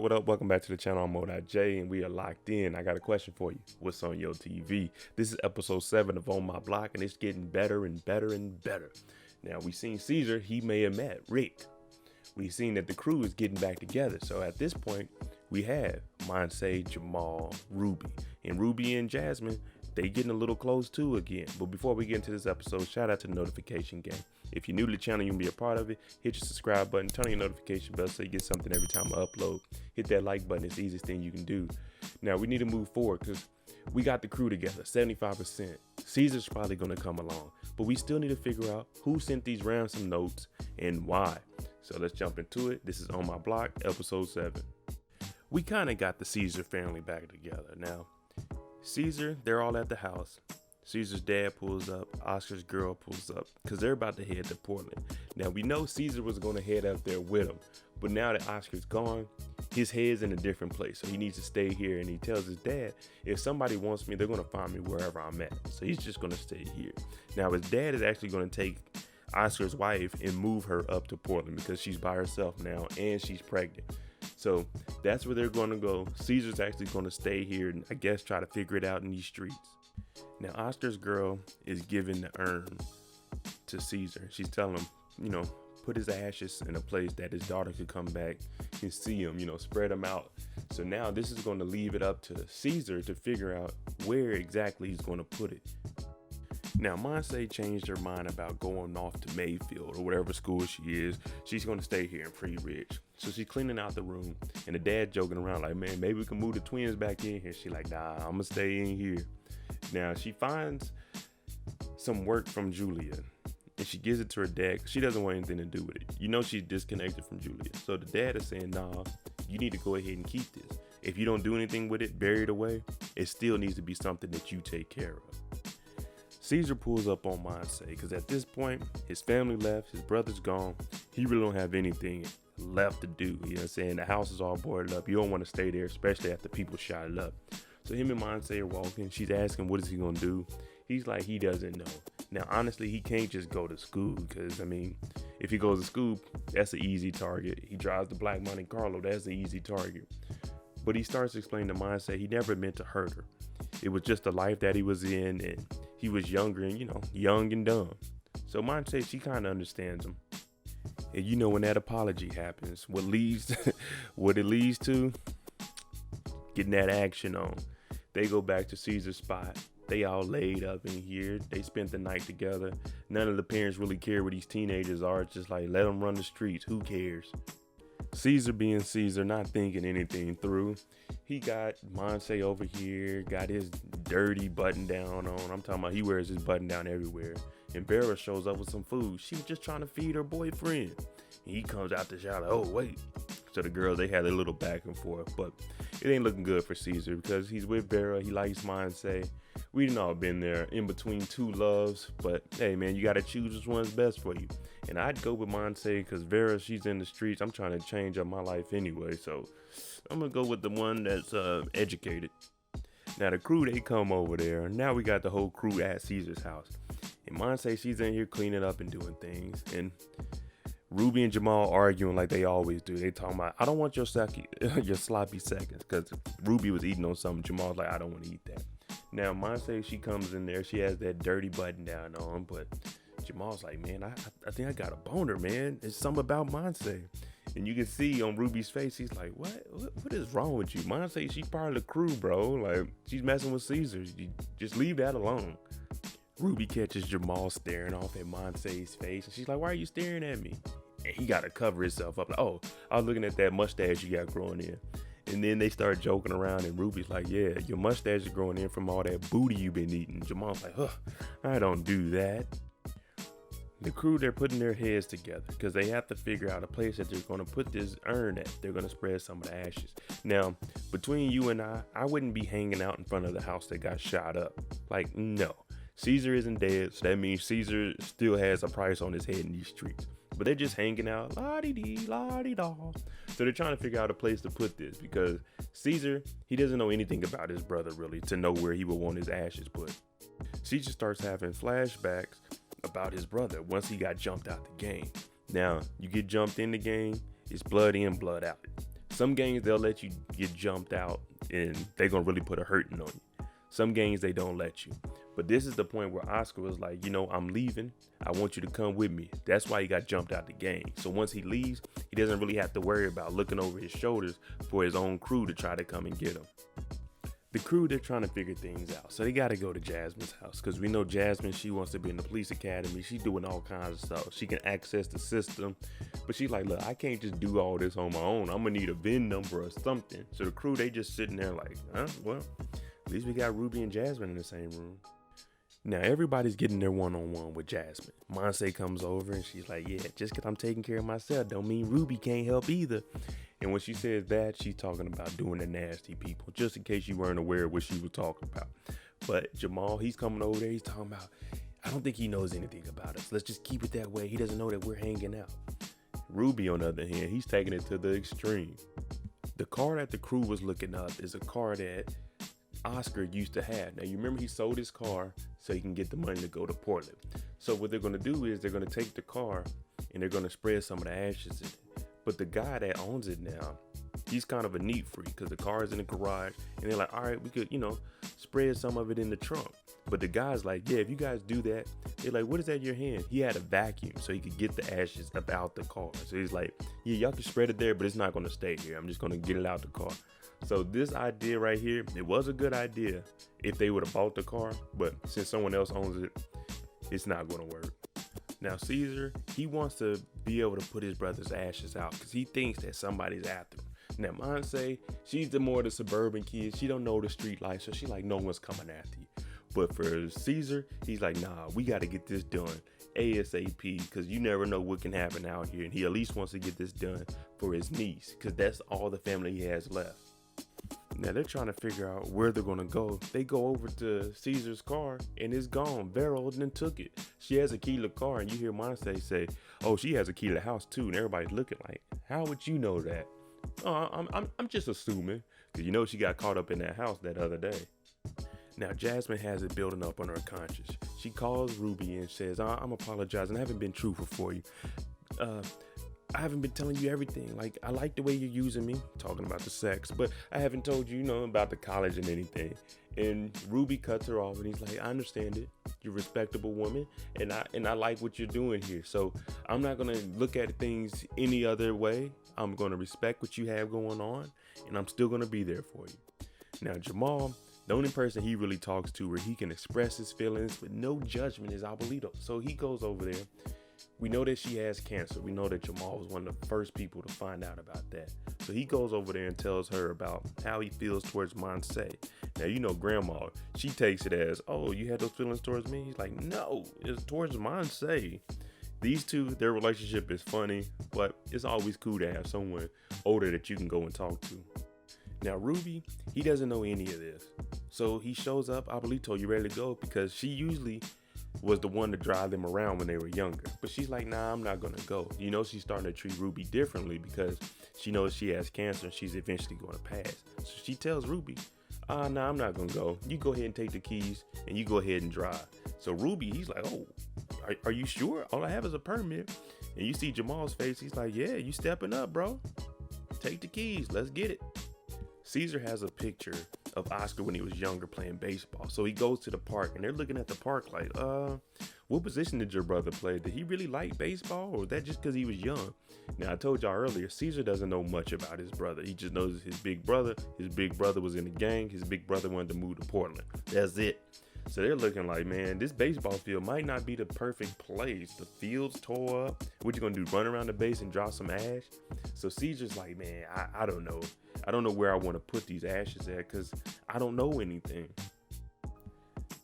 What up? Welcome back to the channel. I'm Mo.J and we are locked in. I got a question for you. What's on your TV? This is episode 7 of On My Block and it's getting better and better and better. Now we seen Caesar, he may have met Rick. We seen that the crew is getting back together. So at this point, we have Monse, Jamal, Ruby. And Ruby and Jasmine, they getting a little close too again. But before we get into this episode, shout out to the notification gang. If you're new to the channel, you can be a part of it. Hit your subscribe button, turn on your notification bell so you get something every time I upload. Hit that like button, it's the easiest thing you can do. Now we need to move forward because we got the crew together, 75%. Caesar's probably gonna come along, but we still need to figure out who sent these ransom notes and why. So let's jump into it. This is On My Block, episode 7. We kind of got the Caesar family back together. Now, Caesar, they're all at the house. Caesar's dad pulls up, Oscar's girl pulls up, because they're about to head to Portland. Now, we know Caesar was going to head up there with him, but now that Oscar's gone, his head's in a different place, so he needs to stay here, and he tells his dad, if somebody wants me, they're going to find me wherever I'm at, so he's just going to stay here. Now, his dad is actually going to take Oscar's wife and move her up to Portland because she's by herself now, and she's pregnant. So that's where they're going to go. Caesar's actually going to stay here and I guess try to figure it out in these streets. Now, Oscar's girl is giving the urn to Caesar. She's telling him, put his ashes in a place that his daughter could come back and see him, spread them out. So now this is going to leave it up to Caesar to figure out where exactly he's going to put it. Now, Monse changed her mind about going off to Mayfield or whatever school she is. She's going to stay here in Pretty Ridge. So she's cleaning out the room and the dad joking around like, man, maybe we can move the twins back in here. She's like, nah, I'm going to stay in here. Now, she finds some work from Julia and she gives it to her dad because she doesn't want anything to do with it. She's disconnected from Julia. So the dad is saying, nah, you need to go ahead and keep this. If you don't do anything with it, bury it away, it still needs to be something that you take care of. Caesar pulls up on Monse because at this point, his family left, his brother's gone. He really don't have anything left to do. You know what I'm saying? The house is all boarded up. You don't want to stay there, especially after people shot it up. So him and Monse are walking. She's asking, what is he going to do? He's like, he doesn't know. Now, honestly, he can't just go to school because, if he goes to school, that's an easy target. He drives the Black Monte Carlo. That's an easy target. But he starts explaining to Monse he never meant to hurt her. It was just the life that he was in, and he was younger and, young and dumb. So Monse, she kind of understands him. And when that apology happens, what it leads to, getting that action on. They go back to Caesar's spot. They all laid up in here. They spent the night together. None of the parents really care what these teenagers are. It's just like, let them run the streets. Who cares? Caesar being Caesar, not thinking anything through. He got Monse over here, got his dirty button down on. I'm talking about he wears his button down everywhere. And Vera shows up with some food. She was just trying to feed her boyfriend. And he comes out the shower like, oh, wait. So the girls, they had a little back and forth. But it ain't looking good for Caesar because he's with Vera. He likes Monse. We done all been there in between two loves. But, hey, man, you got to choose which one's best for you. And I'd go with Monse because Vera, she's in the streets. I'm trying to change up my life anyway. So I'm going to go with the one that's educated. Now, the crew, they come over there. Now we got the whole crew at Caesar's house. And Monse, she's in here cleaning up and doing things. And Ruby and Jamal arguing like they always do. They talking about, I don't want your sloppy seconds. Because Ruby was eating on something. Jamal's like, I don't want to eat that. Now, Monse, she comes in there. She has that dirty button down on. But Jamal's like, man, I think I got a boner, man. It's something about Monse. And you can see on Ruby's face, he's like, what is wrong with you? Monse, she's part of the crew, bro. Like, she's messing with Caesar. You just leave that alone. Ruby catches Jamal staring off at Monse's face. And she's like, why are you staring at me? And he got to cover himself up. Like, oh, I was looking at that mustache you got growing in. And then they start joking around. And Ruby's like, yeah, your mustache is growing in from all that booty you've been eating. Jamal's like, I don't do that. The crew, they're putting their heads together because they have to figure out a place that they're going to put this urn at. They're going to spread some of the ashes. Now, between you and I wouldn't be hanging out in front of the house that got shot up. Like, no. Caesar isn't dead, so that means Caesar still has a price on his head in these streets. But they're just hanging out, la-dee-dee, la-dee-da. So they're trying to figure out a place to put this because Caesar, he doesn't know anything about his brother really to know where he would want his ashes put. Caesar starts having flashbacks about his brother once he got jumped out the game. Now, you get jumped in the game, it's blood in, blood out. Some gangs, they'll let you get jumped out and they're going to really put a hurting on you. Some gangs, they don't let you. But this is the point where Oscar was like, I'm leaving. I want you to come with me. That's why he got jumped out the gang. So once he leaves, he doesn't really have to worry about looking over his shoulders for his own crew to try to come and get him. The crew, they're trying to figure things out. So they got to go to Jasmine's house because we know Jasmine, she wants to be in the police academy. She's doing all kinds of stuff. She can access the system. But she's like, look, I can't just do all this on my own. I'm going to need a VIN number or something. So the crew, they just sitting there like, well, at least we got Ruby and Jasmine in the same room. Now, everybody's getting their one-on-one with Jasmine. Monse comes over and she's like, yeah, just because I'm taking care of myself don't mean Ruby can't help either. And when she says that, she's talking about doing the nasty people, just in case you weren't aware of what she was talking about. But Jamal, he's coming over there. He's talking about, I don't think he knows anything about us. Let's just keep it that way. He doesn't know that we're hanging out. Ruby, on the other hand, he's taking it to the extreme. The car that the crew was looking up is a car that Oscar used to have. Now, you remember he sold his car so he can get the money to go to Portland. So what they're going to do is they're going to take the car and they're going to spread some of the ashes in it. But the guy that owns it now, he's kind of a neat freak because the car is in the garage and they're like, all right, we could, spread some of it in the trunk. But the guy's like, yeah, if you guys do that, they're like, what is that in your hand? He had a vacuum so he could get the ashes about the car. So he's like, yeah, y'all can spread it there, but it's not going to stay here. I'm just going to get it out the car. So this idea right here, it was a good idea if they would have bought the car, but since someone else owns it, it's not going to work. Now, Caesar, he wants to be able to put his brother's ashes out because he thinks that somebody's after him. Now, Monse, she's the suburban kid. She don't know the street life, so she's like, no one's coming after you. But for Caesar, he's like, nah, we got to get this done ASAP because you never know what can happen out here. And he at least wants to get this done for his niece because that's all the family he has left. Now they're trying to figure out where they're gonna go. They go over to Caesar's car and it's gone. Vero then took it. She has a key to the car and you hear Monse say, oh, she has a key to the house too. And everybody's looking like, how would you know that? Oh, I'm just assuming because she got caught up in that house that other day. Now Jasmine has it building up on her conscience. She calls Ruby and says, I'm apologizing. I haven't been truthful for you. I haven't been telling you everything. Like, I like the way you're using me, talking about the sex, but I haven't told you, about the college and anything. And Ruby cuts her off and he's like, I understand it. You're a respectable woman and I like what you're doing here. So I'm not going to look at things any other way. I'm going to respect what you have going on and I'm still going to be there for you. Now, Jamal, the only person he really talks to where he can express his feelings with no judgment is Abuelito. So he goes over there. We know that she has cancer. We know that Jamal was one of the first people to find out about that. So he goes over there and tells her about how he feels towards Monse. Now, Grandma, she takes it as, oh, you had those feelings towards me? He's like, no, it's towards Monse. These two, their relationship is funny, but it's always cool to have someone older that you can go and talk to. Now, Ruby, he doesn't know any of this. So he shows up, Abuelito, you ready to go? Because she usually was the one to drive them around when they were younger. But she's like, nah, I'm not going to go. She's starting to treat Ruby differently because she knows she has cancer and she's eventually going to pass. So she tells Ruby, nah, I'm not going to go. You go ahead and take the keys and you go ahead and drive. So Ruby, he's like, oh, are you sure? All I have is a permit. And you see Jamal's face. He's like, yeah, you stepping up, bro. Take the keys. Let's get it. Caesar has a picture of Oscar when he was younger playing baseball. So he goes to the park and they're looking at the park like, what position did your brother play? Did he really like baseball or was that just because he was young? Now, I told y'all earlier, Caesar doesn't know much about his brother. He just knows his big brother was in the gang. His big brother wanted to move to Portland. That's it. So they're looking like, man, this baseball field might not be the perfect place. The field's tore up. What you gonna do, run around the base and drop some ash? So Caesar's like, man, I don't know. I don't know where I want to put these ashes at because I don't know anything.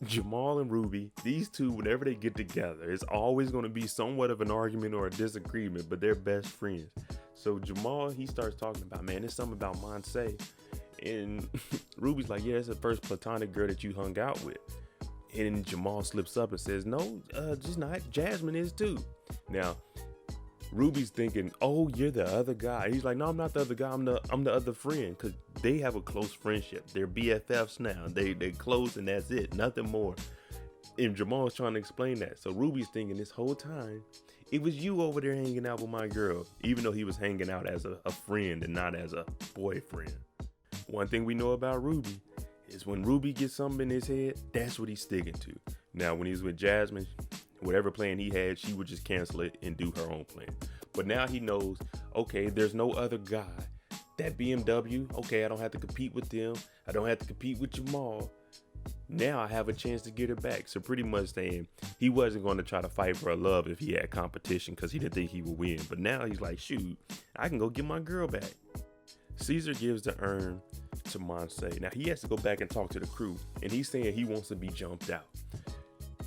Jamal and Ruby, these two, whenever they get together, it's always going to be somewhat of an argument or a disagreement, but they're best friends. So Jamal, he starts talking about, man, there's something about Monse. And Ruby's like, yeah, it's the first platonic girl that you hung out with. And Jamal slips up and says, no, just not. Jasmine is too. Now, Ruby's thinking, oh, you're the other guy. He's like, no, I'm not the other guy. I'm the other friend, because they have a close friendship. They're BFFs now. They close and that's it. Nothing more. And Jamal's trying to explain that. So Ruby's thinking this whole time, it was you over there hanging out with my girl, even though he was hanging out as a friend and not as a boyfriend. One thing we know about Ruby is when Ruby gets something in his head, that's what he's sticking to. Now, when he was with Jasmine, whatever plan he had, she would just cancel it and do her own plan. But now he knows, okay, there's no other guy. That BMW, okay, I don't have to compete with them. I don't have to compete with Jamal. Now I have a chance to get her back. So pretty much saying he wasn't going to try to fight for her love if he had competition because he didn't think he would win. But now he's like, shoot, I can go get my girl back. Caesar gives the urn to Monse. Now he has to go back and talk to the crew, and he's saying he wants to be jumped out.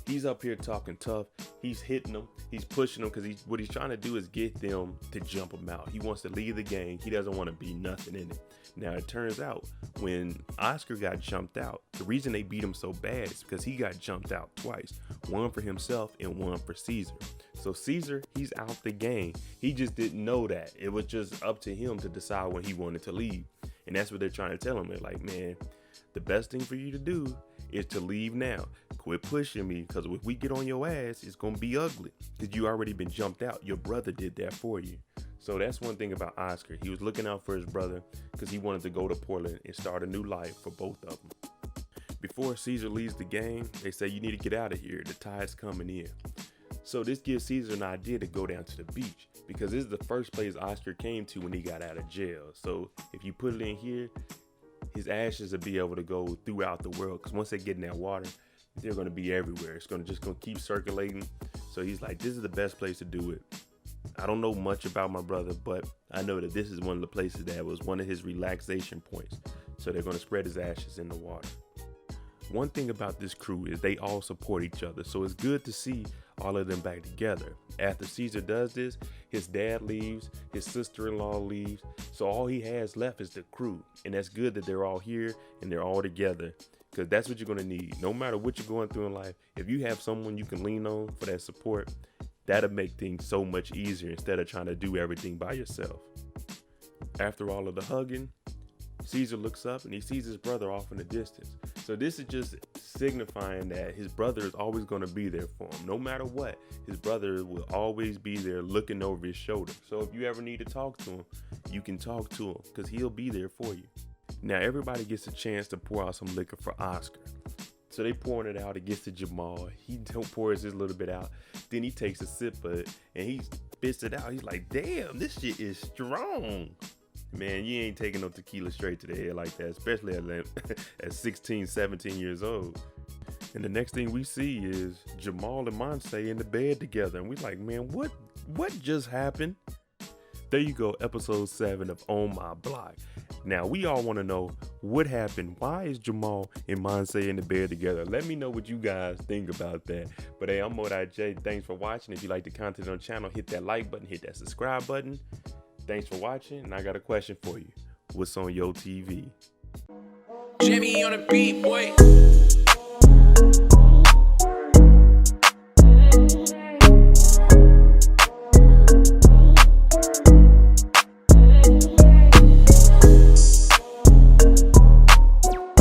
He's up here talking tough. He's hitting them. He's pushing them because what he's trying to do is get them to jump him out. He wants to lead the gang. He doesn't want to be nothing in it. Now it turns out when Oscar got jumped out, the reason they beat him so bad is because he got jumped out twice. One for himself and one for Caesar. So Caesar, he's out the game. He just didn't know that. It was just up to him to decide when he wanted to leave. And that's what they're trying to tell him. They're like, man, the best thing for you to do is to leave now. Quit pushing me, because if we get on your ass, it's going to be ugly. Because you already been jumped out. Your brother did that for you. So that's one thing about Oscar. He was looking out for his brother because he wanted to go to Portland and start a new life for both of them. Before Caesar leaves the game, they say you need to get out of here. The tide's coming in. So this gives Caesar an idea to go down to the beach, because this is the first place Oscar came to when he got out of jail. So if you put it in here, his ashes will be able to go throughout the world, because once they get in that water, they're going to be everywhere. It's going to keep circulating. So he's like, this is the best place to do it. I don't know much about my brother, but I know that this is one of the places that was one of his relaxation points. So they're going to spread his ashes in the water. One thing about this crew is they all support each other. So it's good to see all of them back together. After Caesar does this, his dad leaves, his sister-in-law leaves. So all he has left is the crew. And that's good that they're all here and they're all together, because that's what you're going to need. No matter what you're going through in life, if you have someone you can lean on for that support, that'll make things so much easier instead of trying to do everything by yourself. After all of the hugging, Caesar looks up and he sees his brother off in the distance. So this is just signifying that his brother is always going to be there for him. No matter what, his brother will always be there looking over his shoulder. So if you ever need to talk to him, you can talk to him because he'll be there for you. Now everybody gets a chance to pour out some liquor for Oscar. So they pouring it out. It gets to Jamal. He pours his little bit out. Then he takes a sip of it and he spits it out. He's like, damn, this shit is strong. Man, you ain't taking no tequila straight to the head like that, especially at 16, 17 years old. And the next thing we see is Jamal and Monse in the bed together. And we like, man, what just happened? There you go, episode 7 of On My Block. Now, we all want to know what happened. Why is Jamal and Monse in the bed together? Let me know what you guys think about that. But hey, I'm Mo.J. Thanks for watching. If you like the content on the channel, hit that like button, hit that subscribe button. Thanks for watching, and I got a question for you. What's on your TV? Jimmy on the beat, boy.